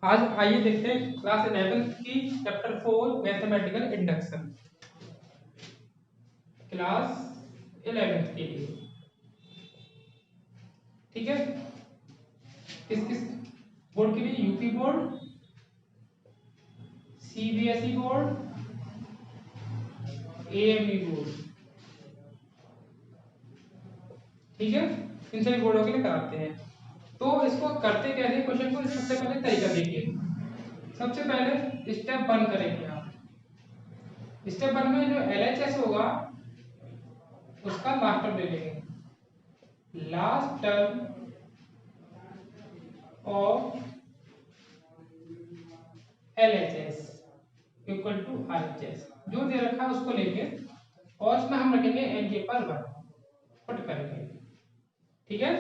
आज आइए देखते हैं क्लास 11 की चैप्टर 4 मैथमेटिकल इंडक्शन क्लास 11 के लिए। ठीक है, किस किस बोर्ड के लिए? UP board, CBSE board, AME board. ठीक है, इन सभी बोर्डों के लिए कराते हैं। तो इसको करते कैसे क्वेश्चन को, सबसे पहले तरीका देखिए। सबसे पहले स्टेप 1 करेंगे आप। स्टेप 1 में जो एलएचएस होगा उसका लास्ट टर्म ले लेंगे। Last term of LHS equal to RHS जो दे रखा है उसको लेंगे और इसमें हम रखेंगे n के पर 1 पुट करेंगे। ठीक है,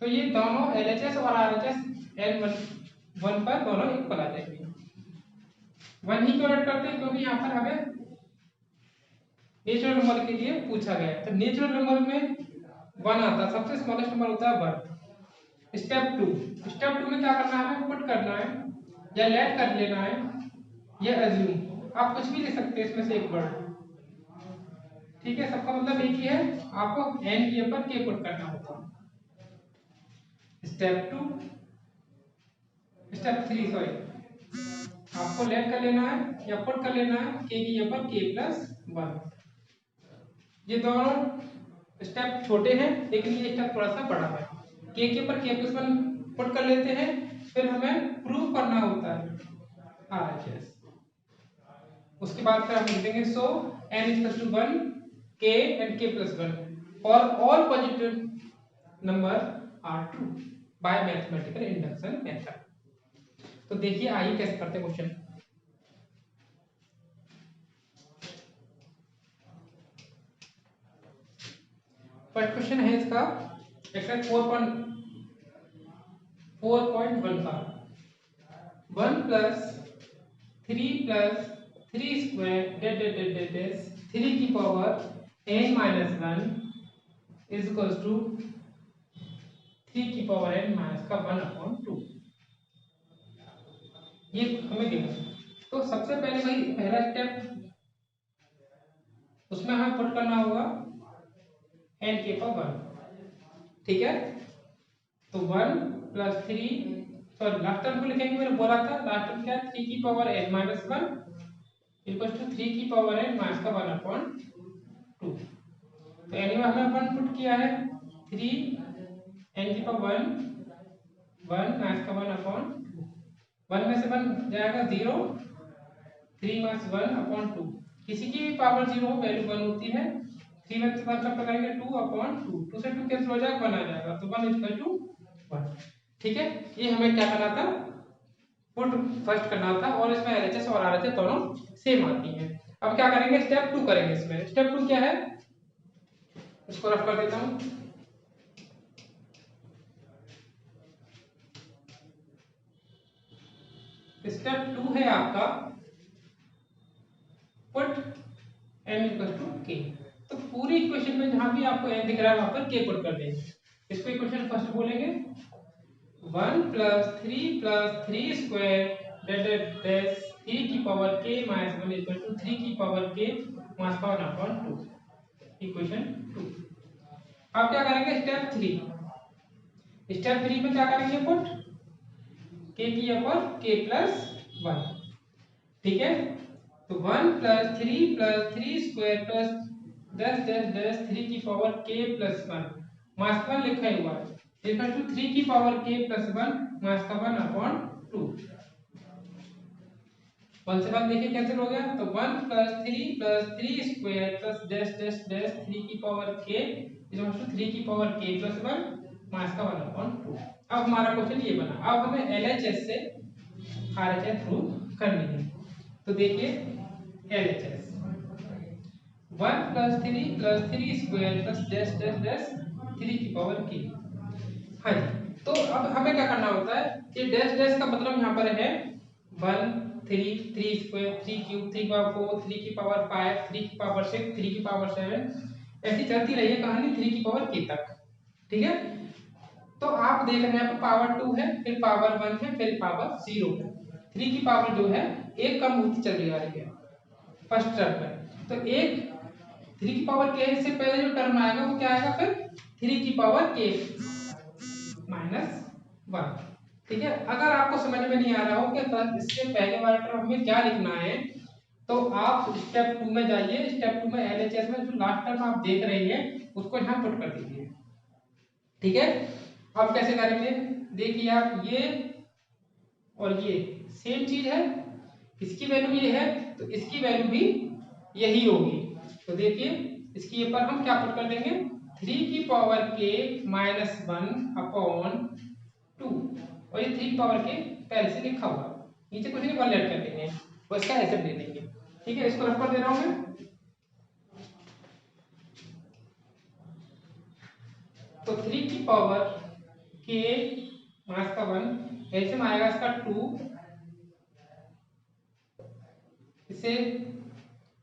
तो ये दोनों LHS और RHS n1 पर दोनों इक्वल आ जाएंगे। 1 ही क्यों करते हैं? क्योंकि यहाँ पर हमें नेचुरल नंबर के लिए पूछा गया है। तो नेचुरल नंबर में 1 आता है, सबसे स्मॉलेस्ट नंबर होता है 1। स्टेप 2 में क्या करना है? हमें पुट करना है या लेट कर लेना है या अज्यूम, आप कुछ भी ले सकते हैं इसमें से एक वर्ड। ठीक है, सबका मतलब एक ही है, आपको n के ऊपर k पुट करना होगा। स्टेप 3 सॉरी, आपको लेट कर लेना है या पुट कर लेना है k के ऊपर k प्लस 1। ये दोनों स्टेप छोटे हैं लेकिन ये स्टेप थोड़ा सा बड़ा है। k के ऊपर k प्लस 1 पुट कर लेते हैं, फिर हमें प्रूव करना होता है RHS। उसके बाद फिर हम लिख देंगे so n equal to 1 k and k plus 1 for all positive number are true by mathematical induction method। तो देखिए आइए कैसे करते हैं क्वेश्चन। फर्स्ट क्वेश्चन है इसका एक्सरसाइज 4.1 का 1 प्लस 3 स्क्वायर 3 की power n minus 1 is equal to 3 की पावर n माइनस का 1/2। ये हमें देना। तो सबसे पहले भाई पहला स्टेप, उसमें हमें पुट करना होगा n के पावर 1। ठीक है, तो 1 प्लस 3 सॉरी लास्ट टर्म को लिखेंगे, मैंने बोला था लास्ट टर्म क्या है? 3 की power n minus 1 equal to 3 की पावर n माइनस का 1/2। तो एनीवे हमने 1 पुट किया है, 3 n की पावर 1 माइनस का 1/2। 1 में से 1 जाएगा 0, 3 माइनस 1/2। किसी की भी पावर 0 हो वैल्यू 1 होती है। 3 में से 1 सब करेंगे 2/2, 2 से 2 कैंसिल हो जाएगा 1 आ जाएगा, तो 1 इक्वल टू 1। ठीक है, ये हमें क्या करना था? पुट फर्स्ट करना था और इसमें LHS और RHS दोनों सेम आती हैं। अब क्या करेंगे? स्टेप 2 करेंगे। इसमें स्टेप 2 क्या है, इसको रफ कर देता हूं। स्टेप 2 है आपका put n equal to k। तो पूरी इक्वेशन में जहां भी आपको n दिख रहा है वहां पर k पुट कर देंगे। इसको इक्वेशन फर्स्ट बोलेंगे 1 प्लस 3 स्क्वायर 3 की power k minus 1 equal to 3 की पावर k माइनस का 1/2। इक्वेशन 2। अब क्या करेंगे? स्टेप 3 में क्या करेंगे? पुट k की ऊपर k प्लस 1। ठीक है, तो 1 प्लस 3 स्क्वायर प्लस 3 की पावर k प्लस 1 माइनस 1 लिखा हुआ है इक्वल टू 3 की पावर k प्लस 1 माइनस का 1/2। 1 से 1 देखिए कैंसिल हो गया, तो 1 प्लस 3 स्क्वायर प्लस 3 की पावर k इक्वल टू 3 की पावर k प्लस 1 माइनस का 1/2। अब हमारा क्वेश्चन ये बना। अब हमें LHS से RHS प्रूव करनी है। तो देखिए LHS 1 प्लस 3 स्क्वायर प्लस 3 की पावर k। हाँ जी, तो अब हमें क्या करना होता है? ये डैश डैश का मतलब यहाँ पर है 1 3 स्क्वायर 3 क्यूब 3 पावर 4 3 की पावर 5 3 की पावर 6 3 की पावर 7 ऐसी चलती रही है कहानी 3 की पावर k तक। ठीक है, तो आप देख रहे हैं यहाँ पे पावर 2 है, फिर पावर 1 है, फिर पावर 0 है। 3 की पावर जो है एक कम होती चली आ रही है फर्स्ट टर्म में। तो एक 3 की पावर k से पहले जो टर्म आएगा वो क्या आएगा फिर 3 की पावर k माइनस 1। ठीक है, अगर आपको समझ में नहीं आ रहा हो कि इससे पहले वाले टर्म हमें क्या लिखना है तो आप स्टेप 2 में जाइए। स्टेप 2 में एलएचएस में जो लास्ट टर्म आप देख रहे हैं उसको यहाँ पुट कर दीजिए। ठीक है, अब कैसे करेंगे देखिए आप, ये और ये सेम चीज है, इसकी वैल्यू ये है तो इसकी वैल्यू भी यही होगी। तो देखिए इसकी पर हम क्या पुट कर देंगे 3 की पावर k माइनस 1 अपॉन 2 और ये 3 की पावर k पहले से लिखा हुआ, नीचे कुछ नहीं 1 ऐड कर देंगे और इसका एसएफ दे देंगे। ठीक है, इसको रफ कर दे रहा हूं मैं। तो 3 की पावर k माइनस का 1 ऐसे में आएगा इसका 2 इसे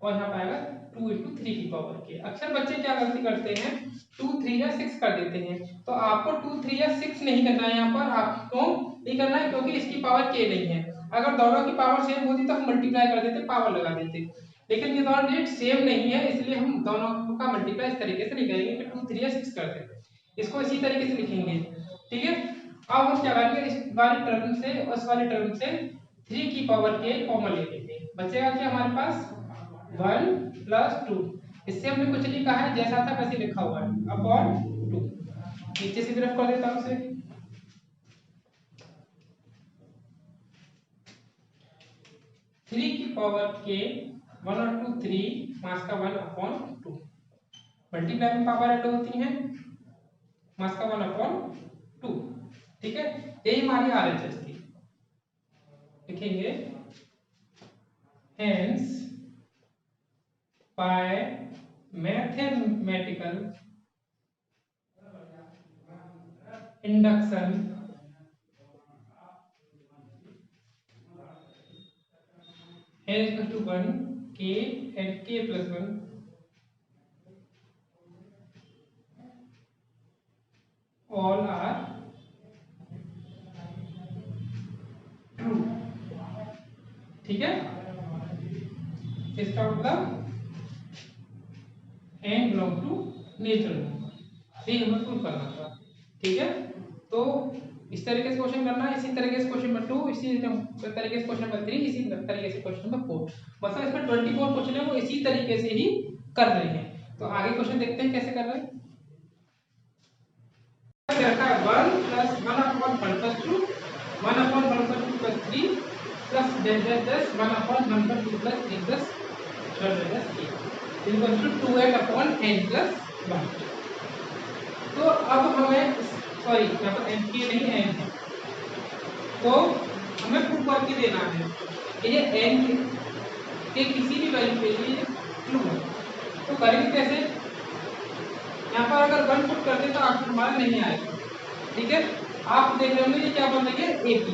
और यहाँ पाएगा 2 × 3 की पावर k। अक्सर बच्चे क्या गलती करते हैं 2 3 या 6 कर देते हैं। तो आपको 2 3 या 6 नहीं करना है, यहाँ पर आपको नहीं करना है क्योंकि इसकी पावर k नहीं है। अगर दोनों की पावर सेम होती तो हम मल्टीप्लाई कर देते, पावर लगा देते, लेकिन ये दोनों डिजिट सेम नहीं है इसलिए हम दोनों का मल्टीप्लाई इस तरीके से नहीं करेंगे कि 2 3 या 6 कर देते, इसको इसी तरीके से लिखेंगे। ठीक है, अब हम क्या करेंगे इस वाली टर्म से और इस वाली टर्म से 3 की पावर k कॉमन ले लेंगे, बचेगा क्या हमारे पास 1 प्लस 2। इससे हमने कुछ लिखा है जैसा था वैसे लिखा हुआ है अपॉन 2। नीचे से तरफ कर देता हूं उसे। थ्री की पावर k 1 और 2 3 मास का 1 अपॉन 2। मल्टीप्लाई में पावर ऐड होती है मास का 1 अपॉन 2। ठीक है, यही हमारी आरएचएस थी। लिखेंगे hence by mathematical induction n is equal to 1 k and k plus 1 all are true। ठीक है, इसका मतलब n belong to natural number, ये हमें प्रूव करना था। ठीक है, तो इस तरीके से क्वेश्चन करना है, इसी तरीके से क्वेश्चन नंबर 2, इसी तरीके से क्वेश्चन नंबर 3, इसी तरीके से क्वेश्चन नंबर 4। मतलब इसमें 24 क्वेश्चन है वो इसी तरीके से ही कर रहे हैं। तो आगे क्वेश्चन देखते हैं कैसे कर रहे हैं। 1 plus 1 upon 1 plus 2 1 upon 1 plus 2 plus 3 plus 10 1 upon 1 plus 2 plus 3 plus 12 equal to 2n upon n plus 1। तो अब हमें सॉरी यहाँ पर n की नहीं n है, तो हमें प्रूव करके देना है कि ये n के किसी भी वैल्यू के लिए ट्रू है। तो करेंगे कैसे, यहाँ पर अगर 1 पुट करते तो आंसर हमारा नहीं आएगा। ठीक है, आप देख रहे होंगे ये क्या बन रही है AP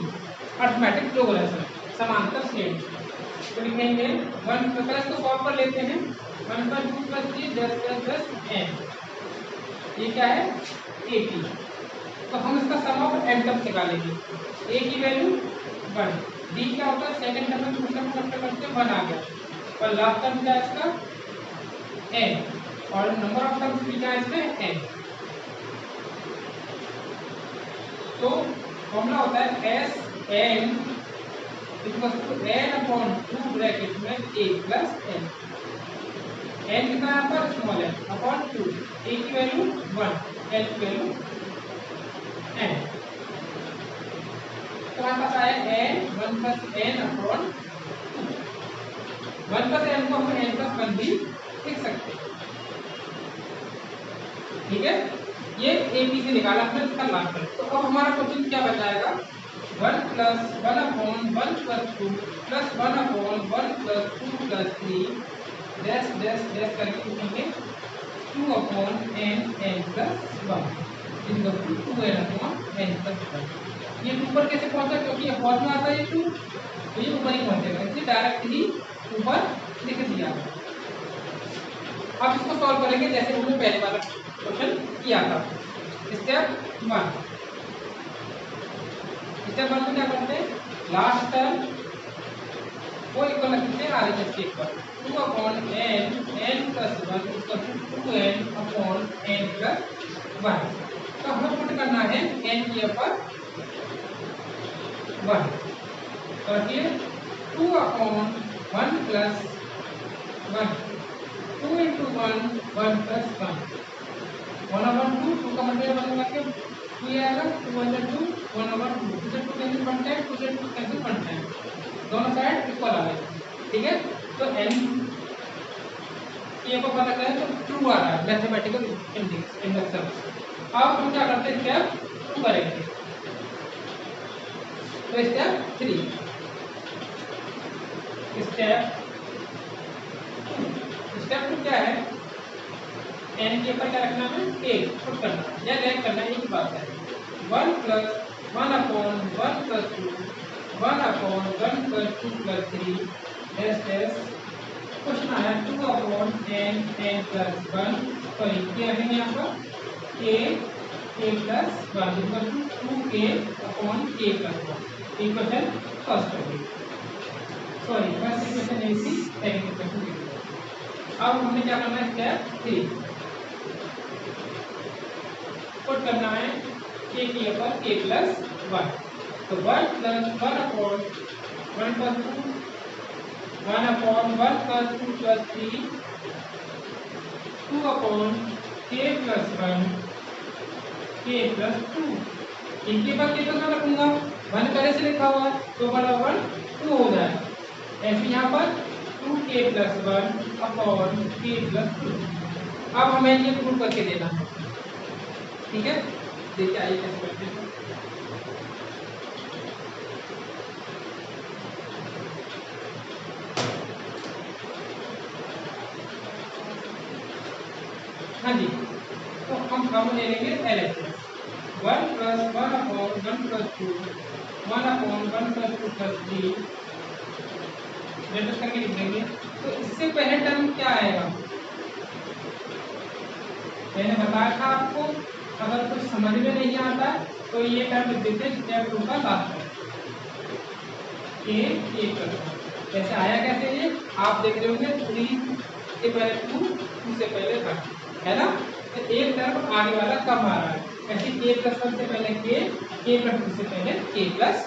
अरिथमेटिक प्रोग्रेशन समांतर श्रेणी। तो लिखेंगे 1 पहले इसको सॉल्व कर लेते हैं। 1 + 2 + 3 10 n, ये क्या है AP। तो हम इसका सम ऑफ n टर्म निकालेंगे। a की वैल्यू 1, b क्या होता है सेकंड टर्म में दूसरा टर्म करते 1 आ गया, और लास्ट टर्म क्या है इसका n, और नंबर ऑफ टर्म्स भी क्या है इसमें n। तो फॉर्मूला होता है Sn = n अपॉन 2 ब्रैकेट में a प्लस n। n कितना यहाँ पर स्मॉल n अपॉन 2, a की वैल्यू 1, n की वैल्यू n। तो हमारे पास आया n 1 + n अपॉन 2। 1 + n को हम n + 1 भी लिख सकते हैं। ठीक है, ये AP से निकाला हमने इसका लास्ट टर्म। तो अब हमारा क्वेश्चन क्या बचाएगा 1 + 1 upon 1 + 2 + 1 upon 1 + 2 + 3 dash dash dash करके लिखेंगे 2 upon n n + 1 equal to 2n upon n + 1। ये ऊपर कैसे पहुंचा, क्योंकि ये फॉर्मूला आता है 2, तो ये ऊपर ही पहुंचेगा, इसलिए डायरेक्ट ही ऊपर लिख दिया। अब इसको सॉल्व करेंगे जैसे हमने पहले वाला क्वेश्चन किया था। स्टेप 1, स्टेप 1 में क्या करते हैं, लास्ट टर्म वो इक्वल रखते हैं आगे के स्टेप पर 2 अपॉन n n प्लस 1 इसका 2n अपॉन n प्लस 1। तो हमें पुट करना है n के ऊपर 1, तो रखिए 2 upon 1 plus 1, 2 into 1 1 plus 1 1 upon 2, 2 का मतलब 1 लगा के 2 आएगा, 2 1 2 1 अपॉन 2, 2 से 2 कैंसिल 1 टाइम, 2 से 2 कैंसिल 1 टाइम, दोनों साइड इक्वल आ गए। ठीक है, तो n ये को पता करें तो ट्रू आ रहा है मैथमेटिकल इंडक्शन। अब हम क्या करते हैं, स्टेप 2 करेंगे। तो स्टेप 3, स्टेप 2 क्या है, n के ऊपर क्या रखना है, a पुट करना है या लेट करना है, एक ही बात है। 1 plus 1 upon 1 plus 2 1 upon 1 plus 2 plus 3 dash question आया 2 upon n n plus 1, sorry क्या है यहाँ पर k k plus 1 equal to 2k upon k plus 1। Equation first होगी, सॉरी फर्स्ट इक्वेशन है इसी, सेकंड इक्वेशन है। अब हमने क्या करना है, स्टेप 3 पुट करना है k के ऊपर k प्लस 1, तो 1 plus 1 upon 1 plus 2 1 upon 1 plus 2 plus 3 2 upon k plus 1 k plus 2। इनके बाद k प्लस 1 रखूंगा, 1 पहले से लिखा हुआ है तो 1 अपॉन 2 हो जाएगा, ऐसे यहाँ पर 2k plus 1 upon k plus 2। अब हमें ये प्रूव करके देना है। ठीक है, देखिए आइए कैसे करते हैं। हाँ जी, तो हम ले लेंगे LHS 1 plus 1 upon 1 plus 2 1 upon 1 plus 2 plus 3 करके लिख देंगे। तो इससे पहले टर्म क्या आएगा, मैंने बताया था आपको, अगर कुछ समझ में नहीं आता तो ये टर्म लिख देते हैं स्टेप 2 का लास्ट में k प्लस। जैसे आया कैसे, ये आप देख रहे होंगे 3 से पहले 2 से पहले 1 है ना, तो एक टर्म आगे वाला कम आ रहा है, ऐसे k प्लस 1 से पहले k प्लस 2 से पहले k प्लस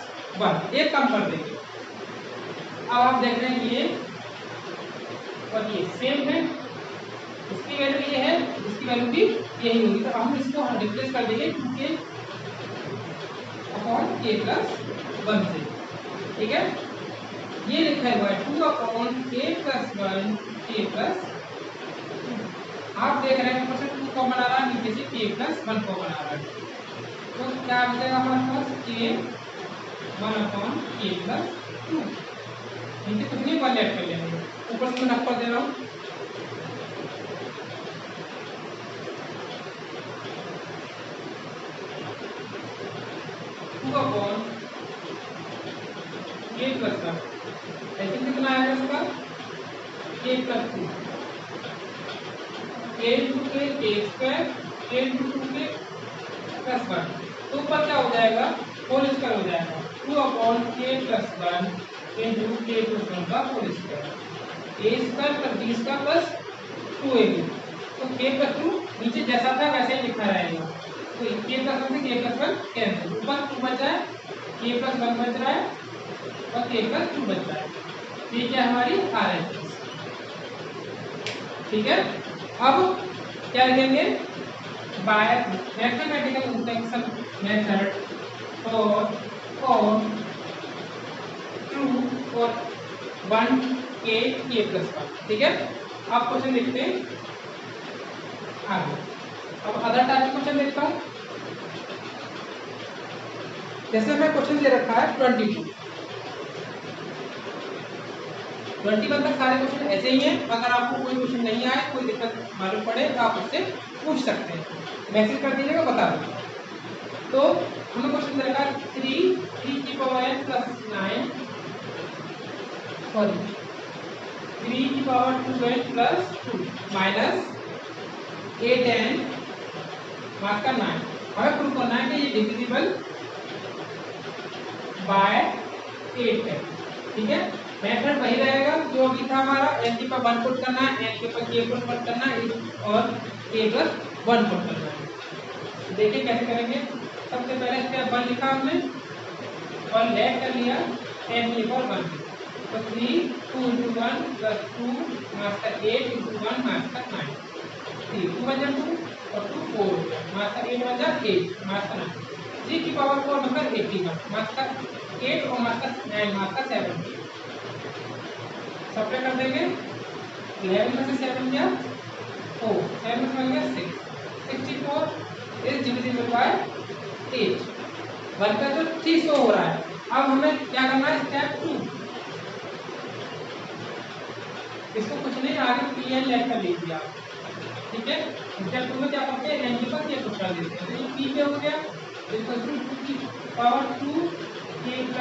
1 एक कम कर देंगे। अब आप देख रहे हैं ये और ये सेम है, इसकी वैल्यू ये है, इसकी वैल्यू भी यही होगी, तो हम इसको रिप्लेस कर देंगे 2k अपॉन k प्लस 1 से। ठीक है, ये लिखा हुआ है 2 upon k plus 1 k plus. आप देख रहे हैं ऊपर से 2 कॉमन आ रहा है, नीचे से k प्लस 1 कॉमन आ रहा है, तो क्या आ जाएगा हमारे पास k 1 अपॉन k प्लस 2। नीचे कुछ नहीं, 1 ऐड कर लेंगे, ऊपर से मैं नंबर दे रहा हूँ। अपॉन k प्लस 1, ऐसे कितना आएगा इसका k plus 2 k into k square k into 2k plus 1, तो ऊपर क्या हो जाएगा, होल स्क्वायर हो जाएगा 2 upon k plus 1 into k plus 1 का whole square, a square plus b square plus 2ab, तो k प्लस 2 नीचे जैसा था वैसे ही लिखा रहेगा, तो k प्लस 1 से k प्लस 1 कैंसिल, ऊपर 2 बचा है, k प्लस 1 बच रहा है और k प्लस 2 बच रहा है, ये क्या हमारी RHS। ठीक है, अब क्या लिखेंगे, bye mathematical induction method for true for 1k plus 1। ठीक है, आप क्वेश्चन लिखते हैं आगे। अब अदर टाइप का क्वेश्चन लिखता हूँ, जैसे मैं क्वेश्चन दे रखा है 22 तक सारे क्वेश्चन ऐसे ही हैं। अगर आपको कोई क्वेश्चन नहीं आए, कोई दिक्कत मालूम पड़े तो आप उससे पूछ सकते हैं, मैसेज कर दीजिएगा, बता दूँगा। तो हमें क्वेश्चन दे रखा है 3 की पावर n प्लस 9 सॉरी 3 की power 2n plus 2 minus 8n mark का 9। हमें प्रूव करना है कि ये डिविजिबल बाय 8 है। ठीक है, मेथड वही रहेगा जो अभी था हमारा, n के ऊपर 1 पुट करना है, n के ऊपर k पुट करना है और k + 1 पुट करना है। देखिए कैसे करेंगे। सबसे पहले स्टेप 1 लिखा हमने और लेट कर लिया n के ऊपर 1, तो 3 2 × 1 + 2 मास्टर 8 × 1 मास्टर 9, 3 2 × 2 और 2 4 हो गया, मास्टर 8 × 8 मास्टर 9, 3 की पावर 4 मतलब 81 मास्टर 8 और मास्टर 9 मास्टर 7, सब्ट्रैक्ट कर देंगे। 11 में से 7 गया 4, 7 में गया 6, 64 इज डिविजिबल बाय 8, 1 का जो 3 शो हो रहा है। अब हमें क्या करना है, स्टेप 2, इसको कुछ नहीं आगे pn लेट कर लीजिए आप। ठीक है, स्टेप 2 में क्या करते हैं, n के ऊपर k पुट कर देते हैं, तो ये p पे हो गया इक्वल टू 2 की पावर 2 k +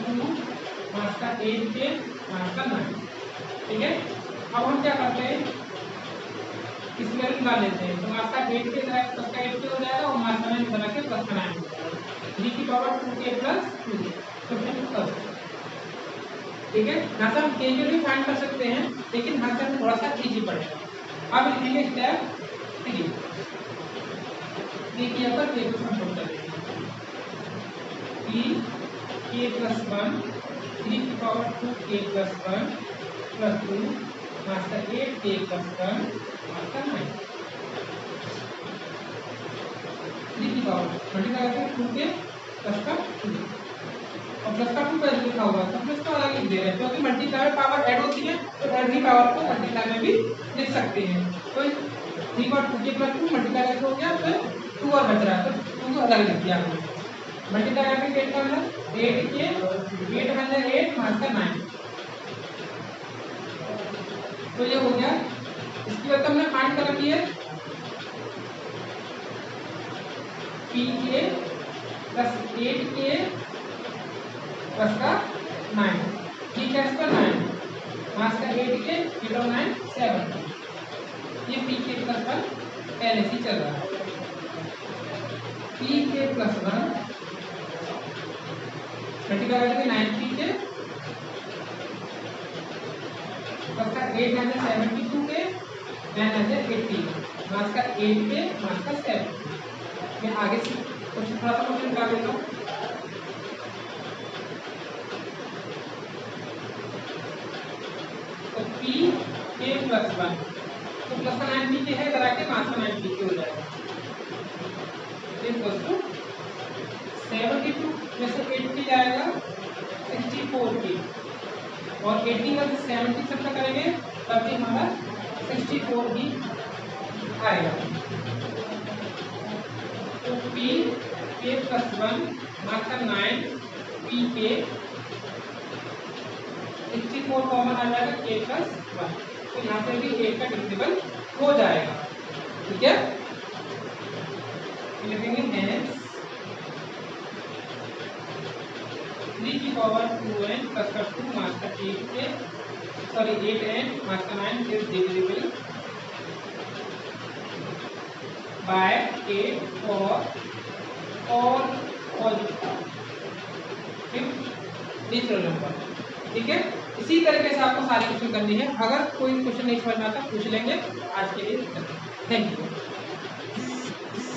2 मास्टर 8 के मास्टर 9। ठीक है, अब हम क्या करते हैं, इस वैल्यू निकाल लेते हैं, तो मास्टर 8 के तरह प्लस का 8 हो जाएगा और मास्टर 9 बना के प्लस का 9 हो जाएगा, 3 की पावर 2k + 2 तो 2। ठीक है, यहाँ से हम k की वैल्यू फाइंड कर सकते हैं, लेकिन यहाँ से हमें थोड़ा सा इजी पड़ेगा। अब लिखेंगे स्टेप 3, देखिए यहाँ पर k को हम पुट कर देंगे, k + 1 3 की power 2k + 1 + 2 master 8k + 1 master 9, 3 की पावर मल्टीप्लाई करके 2k + 2 और प्लस का 2 पहले लिखा हुआ है तो प्लस का अलग लिख दे रहे हैं, क्योंकि मल्टीप्लाई पावर ऐड होती है तो ऐड की पावर को मल्टीप्लाई में भी लिख सकते हैं। तो 3 और 2k + 2 मल्टीप्लाई करके हो गया, तो 2 और बच रहा है तो 2 को अलग लिख दिया आपने। मल्टीप्लाई करके 8 करना, 8k 8 × 8 मास्टर 9, तो ये हो गया। इसकी वजह हमने फाइंड कर रखी है pk + 8k प्लस का 9, ठीक है, इसका 9 मास का 8k 8 और 9 7, ये pk + 1 पहले से चल रहा है, pk + 1 मल्टीप्लाई करके 9pk प्लस का 8 × 72k 9 × 80 मास का 8k मास का 7। मैं आगे से कुछ थोड़ा सा क्वेश्चन निकाल देता हूँ। तो pk + 1 तो प्लस का 9pk है, करा के मास का 9pk हो जाएगा, इक्वल टू 72 में से 80 जाएगा 64k और 80 में से 70 सबका करेंगे तब भी हमारा 64 ही आएगा। तो pk + 1 मास का 9 pk 64 कॉमन आ जाएगा k + 1, तो यहाँ से भी 8 का डिविजिबल हो जाएगा। ठीक है, लिखेंगे हेंस 3 की power 2n + 2 master 8n master 9 is divisible by 8 for all natural number. ठीक है, इसी तरीके से आपको सारे क्वेश्चन करने हैं। अगर कोई क्वेश्चन नहीं समझ में आता पूछ लेंगे। आज के लिए थैंक यू।